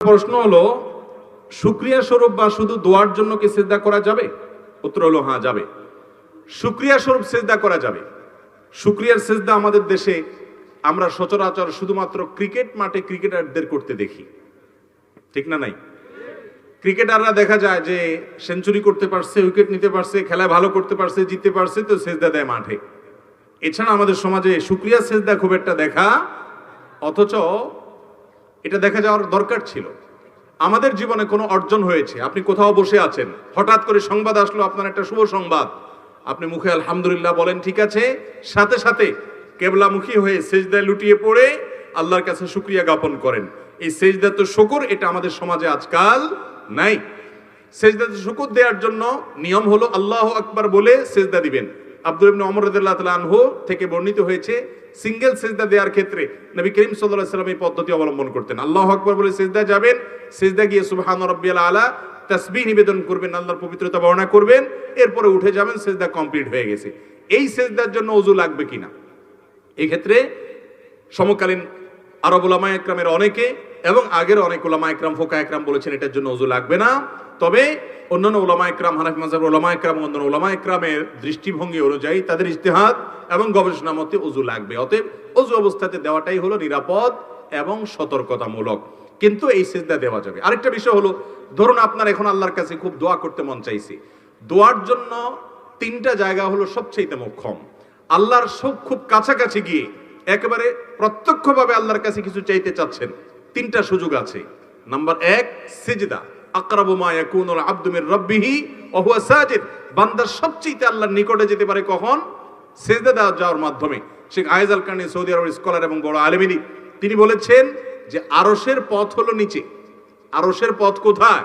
প্রশ্ন হলো, শুকরিয়া স্বরূপ বা শুধু দোয়ার জন্য কি সিজদা করা যাবে? উত্তর হলো হ্যাঁ, যাবে। শুকরিয়া স্বরূপ সিজদা করা যাবে। শুকরিয়ার সিজদা আমাদের দেশে আমরা সচরাচর শুধুমাত্র ক্রিকেট মাঠে ক্রিকেটারদের করতে দেখি, ঠিক না? নাই, ক্রিকেটাররা দেখা যায় যে সেঞ্চুরি করতে পারছে, উইকেট নিতে পারছে, খেলায় ভালো করতে পারছে, জিততে পারছে, তো সিজদা দেয় মাঠে। এছাড়া আমাদের সমাজে শুকরিয়া সিজদা খুব একটা দেখা, অথচ এটা দেখা যাওয়ার দরকার ছিল। আমাদের জীবনে কোনো অর্জন হয়েছে, আপনি কোথাও বসে আছেন, হঠাৎ করে সংবাদ আসলো আপনার একটা শুভ সংবাদ, আপনি মুখে আলহামদুলিল্লাহ বলেন, ঠিক আছে, সাথে সাথে কেবলামুখী হয়ে সিজদায় লুটিয়ে পড়ে আল্লাহর কাছে শুকরিয়া জ্ঞাপন করেন। এই সিজদাতুল শুকর এটা আমাদের সমাজে আজকাল নাই। সিজদাতুল শুকর দেওয়ার জন্য নিয়ম হলো আল্লাহু আকবার বলে সিজদা দিবেন। আব্দুল ইবনে ওমর রাদিয়াল্লাহু তাআলা আনহু থেকে বর্ণিত হয়েছে, সিঙ্গেল সিজদা দেওয়ার ক্ষেত্রে নবী করিম সাল্লাল্লাহু আলাইহি ওয়াসাল্লাম এই পদ্ধতি অবলম্বন করতেন। আল্লাহু আকবার বলে সিজদা যাবেন, সিজদা গিয়ে সুবহান রাব্বিয়াল আলা তাসবিহ নিবেদন করবেন, আল্লাহর পবিত্রতা বর্ণনা করবেন, এরপরে উঠে যাবেন, সিজদা কমপ্লিট হয়ে গেছে। এই সিজদার জন্য ওযু লাগবে কিনা, এই ক্ষেত্রে সমকালীন আরব উলামা ইকরামের অনেকে এবং আগের অনেক উলামা ইকরাম ফোকাহ ইকরাম বলেছেন এটার জন্য ওযু লাগবে না। তবে অন্যান্য উলামা ইকরাম, হানাফি মাযহাবের উলামা ইকরাম, অন্যান্য উলামা ইকরামের দৃষ্টিভঙ্গি অনুযায়ী তাদের ইজতিহাদ এবং গবেষণা মতে ওযু লাগবে। অতএব ওযু অবস্থাতে দেওয়াটাই হলো নিরাপদ এবং সতর্কতামূলক, কিন্তু এই সিজদা দেওয়া যাবে। আরেকটা বিষয় হলো, ধরুন আপনার এখন আল্লাহর কাছে খুব দোয়া করতে মন চাইছে। দোয়ার জন্য তিনটা জায়গা হলো সবচেয়ে মোক্ষম। আল্লাহর সব খুব কাছাকাছি গিয়ে একেবারে প্রত্যক্ষভাবে আল্লাহর কাছে কিছু চাইতে চাচ্ছেন, তিনটা সুযোগ আছে। নাম্বার 1, সিজদা। আকরাবু মা ইয়াকুনুল আবদু মির রাব্বিহি ওয়া হুয়া সাজিদ। বান্দা সবচেয়ে আল্লাহর নিকটে যেতে পারে কখন? সিজদা যাওয়ার মাধ্যমে। শেখ আয়েজ আল কারনী, সৌদি আরবের স্কলার এবং বড় আলেমিনী, তিনি বলেছেন যে আরশের পথ হলো নিচে। আরশের পথ কোথায়?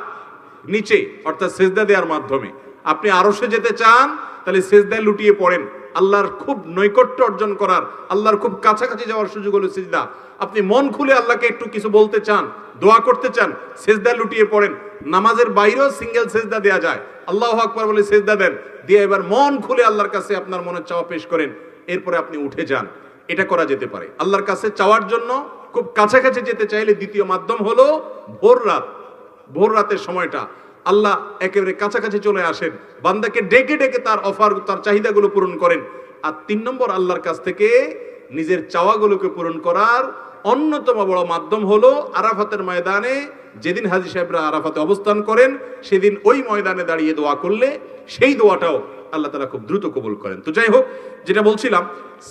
নিচে, অর্থাৎ সিজদা দেওয়ার মাধ্যমে। আপনি আরশে যেতে চান, তাহলে সিজদায় লুটিয়ে পড়েন। আল্লাহর খুব নৈকট্য অর্জন করার, আল্লাহর খুব কাছাকাছি যাওয়ার সুযোগ হলো সিজদা। আপনি মন খুলে আল্লাহকে একটু কিছু বলতে চান, দোয়া করতে চান, সিজদায় লুটিয়ে পড়েন। নামাজের বাইরেও সিঙ্গেল সিজদা দেয়া যায়। আল্লাহু আকবার বলে সিজদা দেন, দিয়ে এবার মন খুলে আল্লাহর কাছে আপনার মনের চাওয়া পেশ করেন, এরপরে আপনি উঠে যান। এটা করা যেতে পারে। আল্লাহর কাছে চাওয়ার জন্য খুব কাছাকাছি যেতে চাইলে দ্বিতীয় মাধ্যম হলো ভোর রাত। ভোর রাতের সময়টা আল্লাহ একেবারে কাছাকাছি চলে আসেন, বান্দাকে ডেকে ডেকে তার অফার, তার চাহিদাগুলো পূরণ করেন। আর 3 নম্বর, আল্লাহর কাছ থেকে নিজের চাওয়াগুলোকে পূরণ করার অন্যতম বড় মাধ্যম হলো আরাফাতের ময়দানে, যেদিন হাজী সাহেবরা আরাফাতে অবস্থান করেন, সেদিন ওই ময়দানে দাঁড়িয়ে দোয়া করলে সেই দোয়াটাও আল্লাহ তাআলা খুব দ্রুত কবুল করেন। তো যাই হোক, যেটা বলছিলাম,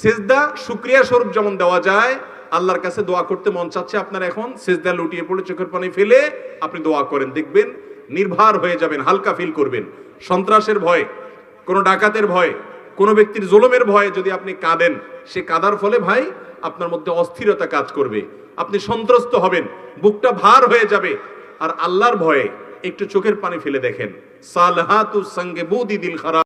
সিজদা শুকরিয়া স্বরূপ যেমন দেওয়া যায়, আল্লাহর কাছে দোয়া করতে মন চাচ্ছে আপনার এখন, সিজদা লুটিয়ে পড়ে চোখের পানি ফেলে আপনি দোয়া করেন, দেখবেন নির্ভার হয়ে যাবেন, হালকা ফিল করবেন। সন্ত্রাসের ভয়, কোনো ডাকাতের ভয়, কোনো ব্যক্তির জুলুমের ভয়ে যদি আপনি কাঁদেন, সে কাঁদার ফলে ভাই আপনার মধ্যে অস্থিরতা কাজ করবে, আপনি সন্ত্রস্ত হবেন, বুকটা ভার হয়ে যাবে। আর আল্লাহর ভয়ে একটু চোখের পানি ফেলে দেখেন, সালহাতু সঙ্গে বুদি দিল খারাপ।